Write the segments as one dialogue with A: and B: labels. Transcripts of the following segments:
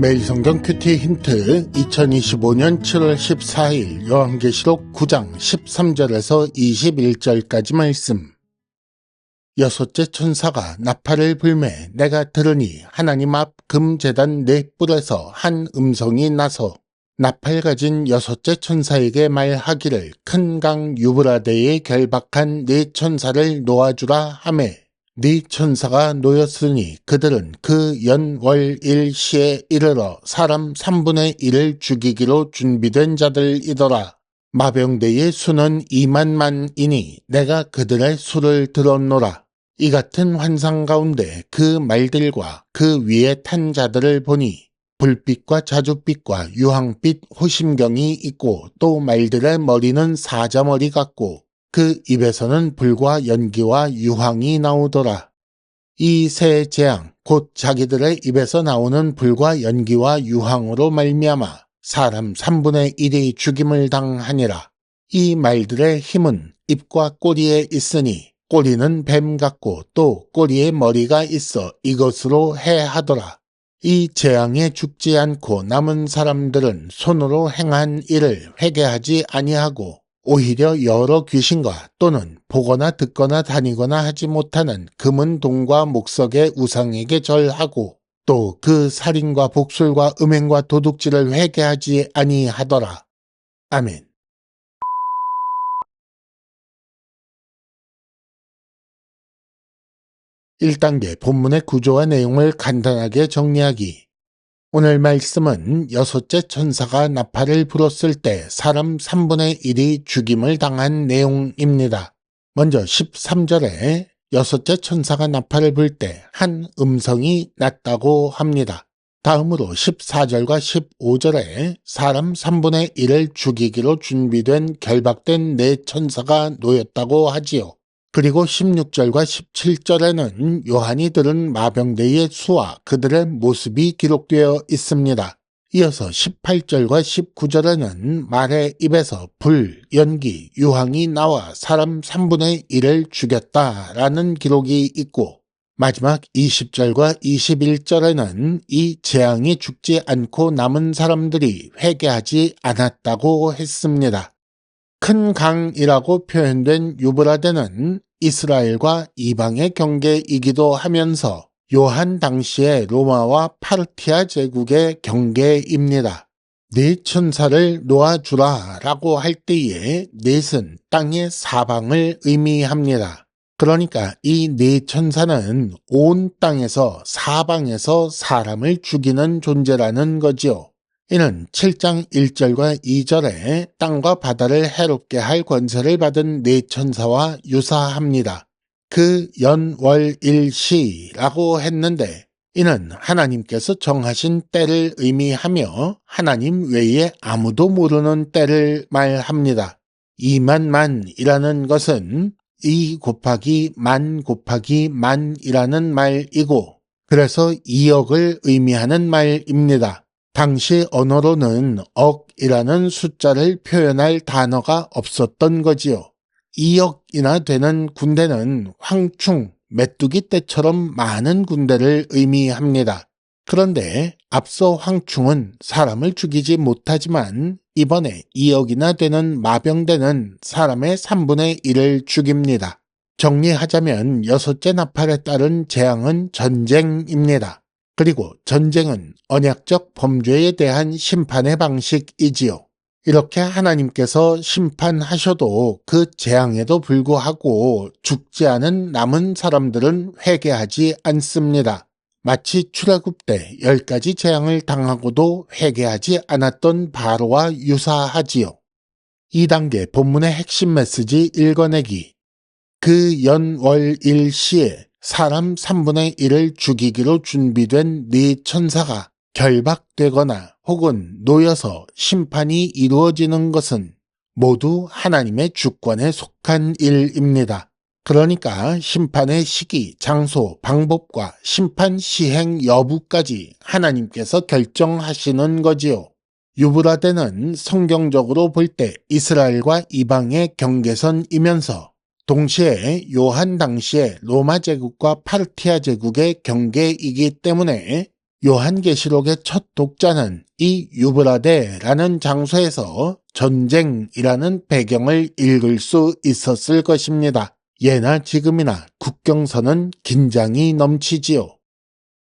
A: 매일 성경 큐티 힌트 2025년 7월 14일 요한계시록 9장 13절에서 21절까지 말씀. 여섯째 천사가 나팔을 불매 내가 들으니 하나님 앞 금제단 네 뿔에서 한 음성이 나서 나팔 가진 여섯째 천사에게 말하기를 큰 강 유브라데에 결박한 네 천사를 놓아주라 하매 네 천사가 놓였으니 그들은 그 연월일 시에 이르러 사람 3분의 1을 죽이기로 준비된 자들이더라. 마병대의 수는 2만만이니 내가 그들의 수를 들었노라. 이 같은 환상 가운데 그 말들과 그 위에 탄 자들을 보니 불빛과 자줏빛과 유황빛 호심경이 있고 또 말들의 머리는 사자머리 같고 그 입에서는 불과 연기와 유황이 나오더라. 이 세 재앙 곧 자기들의 입에서 나오는 불과 연기와 유황으로 말미암아 사람 3분의 1이 죽임을 당하니라. 이 말들의 힘은 입과 꼬리에 있으니 꼬리는 뱀 같고 또 꼬리에 머리가 있어 이것으로 해하더라. 이 재앙에 죽지 않고 남은 사람들은 손으로 행한 일을 회개하지 아니하고 오히려 여러 귀신과 또는 보거나 듣거나 다니거나 하지 못하는 금은 동과 목석의 우상에게 절하고 또 그 살인과 복술과 음행과 도둑질을 회개하지 아니하더라. 아멘. 1단계 본문의 구조와 내용을 간단하게 정리하기. 오늘 말씀은 여섯째 천사가 나팔을 불었을 때 사람 3분의 1이 죽임을 당한 내용입니다. 먼저 13절에 여섯째 천사가 나팔을 불 때 한 음성이 났다고 합니다. 다음으로 14절과 15절에 사람 3분의 1을 죽이기로 준비된 결박된 네 천사가 놓였다고 하지요. 그리고 16절과 17절에는 요한이 들은 마병대의 수와 그들의 모습이 기록되어 있습니다. 이어서 18절과 19절에는 말의 입에서 불, 연기, 유황이 나와 사람 3분의 1을 죽였다라는 기록이 있고 마지막 20절과 21절에는 이 재앙이 죽지 않고 남은 사람들이 회개하지 않았다고 했습니다. 큰 강이라고 표현된 유브라데는 이스라엘과 이방의 경계이기도 하면서 요한 당시의 로마와 파르티아 제국의 경계입니다. 네 천사를 놓아주라 라고 할 때에 넷은 땅의 사방을 의미합니다. 그러니까 이 네 천사는 온 땅에서 사방에서 사람을 죽이는 존재라는 거지요. 이는 7장 1절과 2절에 땅과 바다를 해롭게 할 권세를 받은 네 천사와 유사합니다. 그 연월일시라고 했는데 이는 하나님께서 정하신 때를 의미하며 하나님 외에 아무도 모르는 때를 말합니다. 2만만이라는 것은 2 곱하기 만 곱하기 만이라는 말이고 그래서 2억을 의미하는 말입니다. 당시 언어로는 억이라는 숫자를 표현할 단어가 없었던 거지요. 2억이나 되는 군대는 황충, 메뚜기 떼처럼 많은 군대를 의미합니다. 그런데 앞서 황충은 사람을 죽이지 못하지만 이번에 2억이나 되는 마병대는 사람의 3분의 1을 죽입니다. 정리하자면 여섯째 나팔에 따른 재앙은 전쟁입니다. 그리고 전쟁은 언약적 범죄에 대한 심판의 방식이지요. 이렇게 하나님께서 심판하셔도 그 재앙에도 불구하고 죽지 않은 남은 사람들은 회개하지 않습니다. 마치 출애굽 때 10가지 재앙을 당하고도 회개하지 않았던 바로와 유사하지요. 2단계 본문의 핵심 메시지 읽어내기. 그 연월일시에 사람 3분의 1을 죽이기로 준비된 네 천사가 결박되거나 혹은 놓여서 심판이 이루어지는 것은 모두 하나님의 주권에 속한 일입니다. 그러니까 심판의 시기, 장소, 방법과 심판 시행 여부까지 하나님께서 결정하시는 거지요. 유브라데는 성경적으로 볼 때 이스라엘과 이방의 경계선이면서 동시에 요한 당시의 로마 제국과 파르티아 제국의 경계이기 때문에 요한계시록의 첫 독자는 이 유브라데라는 장소에서 전쟁이라는 배경을 읽을 수 있었을 것입니다. 예나 지금이나 국경선은 긴장이 넘치지요.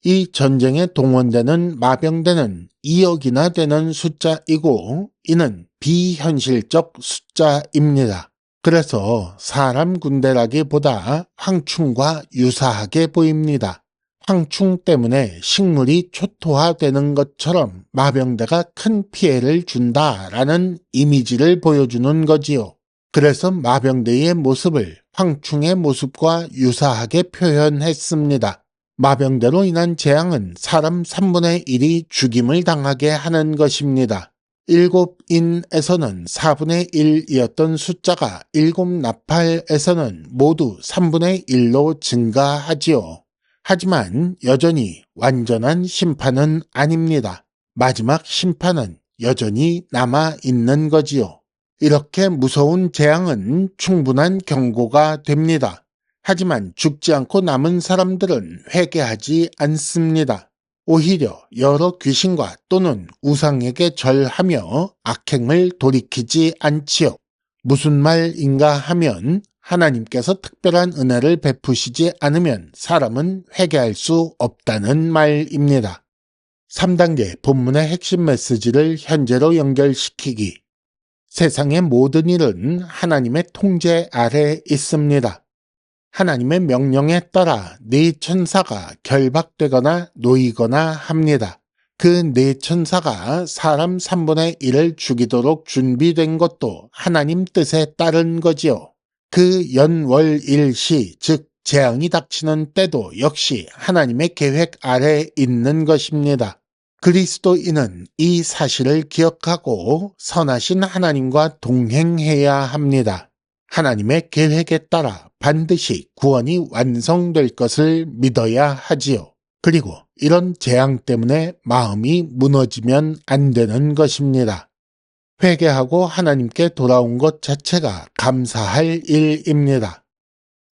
A: 이 전쟁에 동원되는 마병대는 2억이나 되는 숫자이고 이는 비현실적 숫자입니다. 그래서 사람 군대라기보다 황충과 유사하게 보입니다. 황충 때문에 식물이 초토화되는 것처럼 마병대가 큰 피해를 준다라는 이미지를 보여주는 거지요. 그래서 마병대의 모습을 황충의 모습과 유사하게 표현했습니다. 마병대로 인한 재앙은 사람 3분의 1이 죽임을 당하게 하는 것입니다. 7인에서는 4분의 1이었던 숫자가 7나팔에서는 모두 3분의 1로 증가하지요. 하지만 여전히 완전한 심판은 아닙니다. 마지막 심판은 여전히 남아있는 거지요. 이렇게 무서운 재앙은 충분한 경고가 됩니다. 하지만 죽지 않고 남은 사람들은 회개하지 않습니다. 오히려 여러 귀신과 또는 우상에게 절하며 악행을 돌이키지 않지요. 무슨 말인가 하면 하나님께서 특별한 은혜를 베푸시지 않으면 사람은 회개할 수 없다는 말입니다. 3단계 본문의 핵심 메시지를 현재로 연결시키기. 세상의 모든 일은 하나님의 통제 아래 있습니다. 하나님의 명령에 따라 네 천사가 결박되거나 놓이거나 합니다. 그 네 천사가 사람 3분의 1을 죽이도록 준비된 것도 하나님 뜻에 따른 거지요. 그 연월일시 즉 재앙이 닥치는 때도 역시 하나님의 계획 아래 있는 것입니다. 그리스도인은 이 사실을 기억하고 선하신 하나님과 동행해야 합니다. 하나님의 계획에 따라 반드시 구원이 완성될 것을 믿어야 하지요. 그리고 이런 재앙 때문에 마음이 무너지면 안 되는 것입니다. 회개하고 하나님께 돌아온 것 자체가 감사할 일입니다.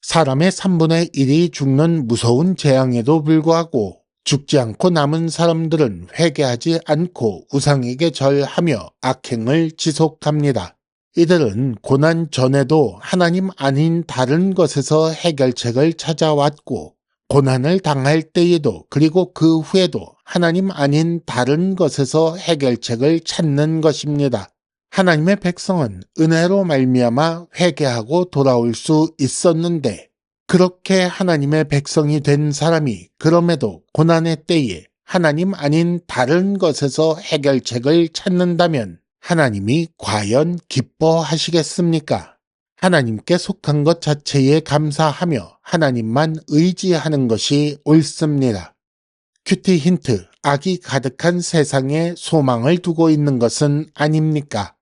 A: 사람의 3분의 1이 죽는 무서운 재앙에도 불구하고 죽지 않고 남은 사람들은 회개하지 않고 우상에게 절하며 악행을 지속합니다. 이들은 고난 전에도 하나님 아닌 다른 것에서 해결책을 찾아왔고 고난을 당할 때에도 그리고 그 후에도 하나님 아닌 다른 것에서 해결책을 찾는 것입니다. 하나님의 백성은 은혜로 말미암아 회개하고 돌아올 수 있었는데 그렇게 하나님의 백성이 된 사람이 그럼에도 고난의 때에 하나님 아닌 다른 것에서 해결책을 찾는다면 하나님이 과연 기뻐하시겠습니까? 하나님께 속한 것 자체에 감사하며 하나님만 의지하는 것이 옳습니다. 큐티 힌트, 악이 가득한 세상에 소망을 두고 있는 것은 아닙니까?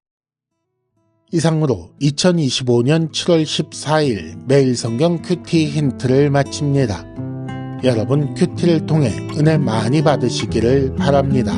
A: 이상으로 2025년 7월 14일 매일 성경 큐티 힌트를 마칩니다. 여러분 큐티를 통해 은혜 많이 받으시기를 바랍니다.